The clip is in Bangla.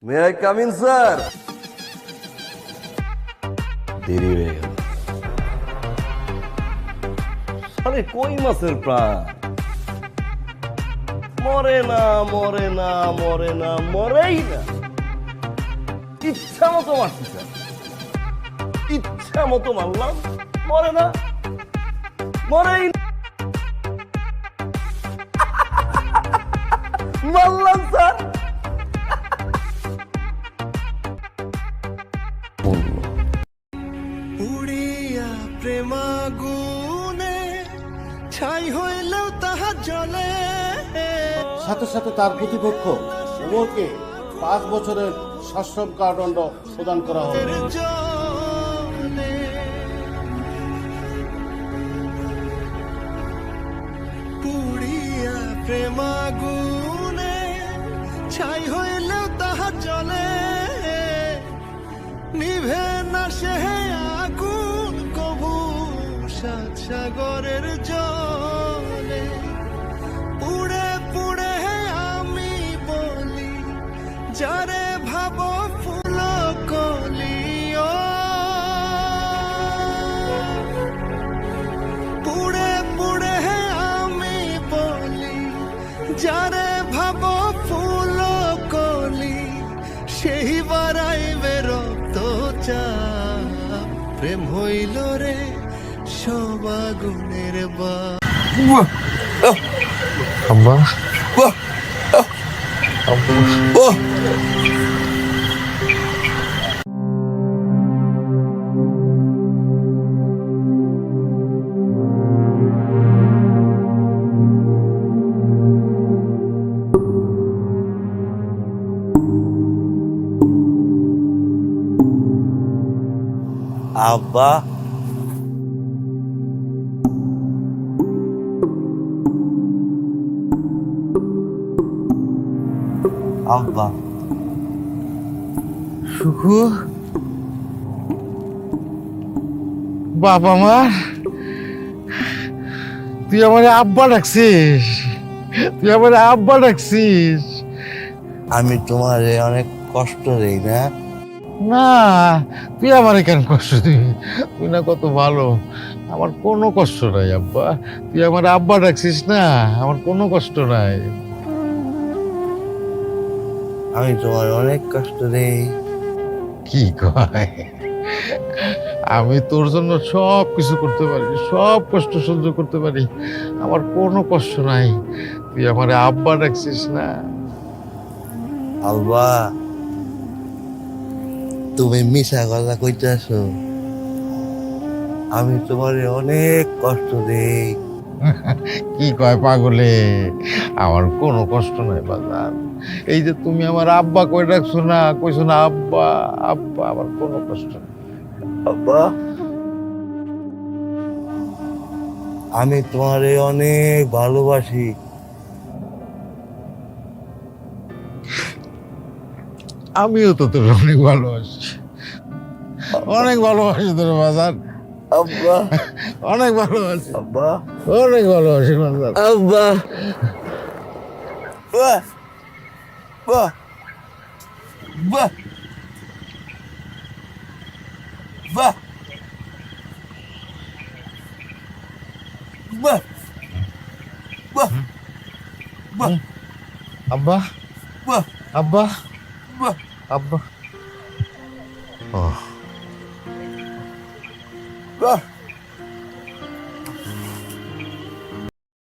May I come in sir? দেরি হয়ে গেল। আরে কই মাছের প্রাণ মরে না, মরে না, মরে না, মরেই না। ইচ্ছা মতো মারছি স্যার, ইচ্ছা মতো মারলাম, মরে না, মরেই না। মারলাম স্যার। উড়িয়া প্রেমাগুনে ছাই হইলেও তাহা জলে। সাথে সাথে তার প্রতিপক্ষ ওমরকে 5 বছরের সশ্রম কারাদণ্ড প্রদান করা হয়। জলে পুড়িয়া প্রেমাগুনে ছাই হইলেও তাহা জলে। নিভে না সে আগুন কবু সাত সাগরের জলে। পুড়ে পুড়ে আমি বলি যারে ভাবো ফুল কলিও। পুড়ে পুড়ে আমি বলি যারে ভাবো ফুল কলি। সেই বারাইবে রক্ত চাপ, প্রেম হইল রে সবাগুনের বা। আব্বা আব্বা, আব্বা, সুখু বাপ আমার, তুই আমার আব্বা ডাকছিস, তুই আমার আব্বা ডাকছিস। আমি তোমারে অনেক কষ্ট দেই না? না, তুই আমারে কেন কষ্ট দিবি? তুই না কত ভালো, আমার কোনো কষ্ট নাই আব্বা। তুই আমার আব্বা ডাকছিস না, আমার কোনো কষ্ট নাই। আমি তোমার অনেক কষ্ট দেই। কি কয়? আমি তোর জন্য সব কিছু করতে পারি, সব কষ্ট সহ্য করতে পারি, আমার কোনো কষ্ট নাই। তুই আমার আব্বা ডাকছিস না। আব্বা, তুমি মিশা কথা কইতাছো। আমি তোমারে অনেক কষ্ট দেই। কি কয় পাগলে? আমার কোনো কষ্ট নাই বাজার। এই যে তুমি আমার আব্বা কই ডাকছো না, কইছো না আব্বা আব্বা, আমার কোনো কষ্ট নেই। আব্বা, আমি তোমারে অনেক ভালোবাসি। আমিও তো তোর অনেক ভালোবাসি, অনেক ভালোবাসি তোর বাজার, আব্বা, অনেক ভালোবাসি, আব্বা, অনেক ভালোবাসি বাজার। আব্বা, বাহ, বাহ, বাহ, বাহ, বাহ, বাহ, বাহ, আব্বা বাহ, আব্বা বাহ, আব্বা। ও বাহ।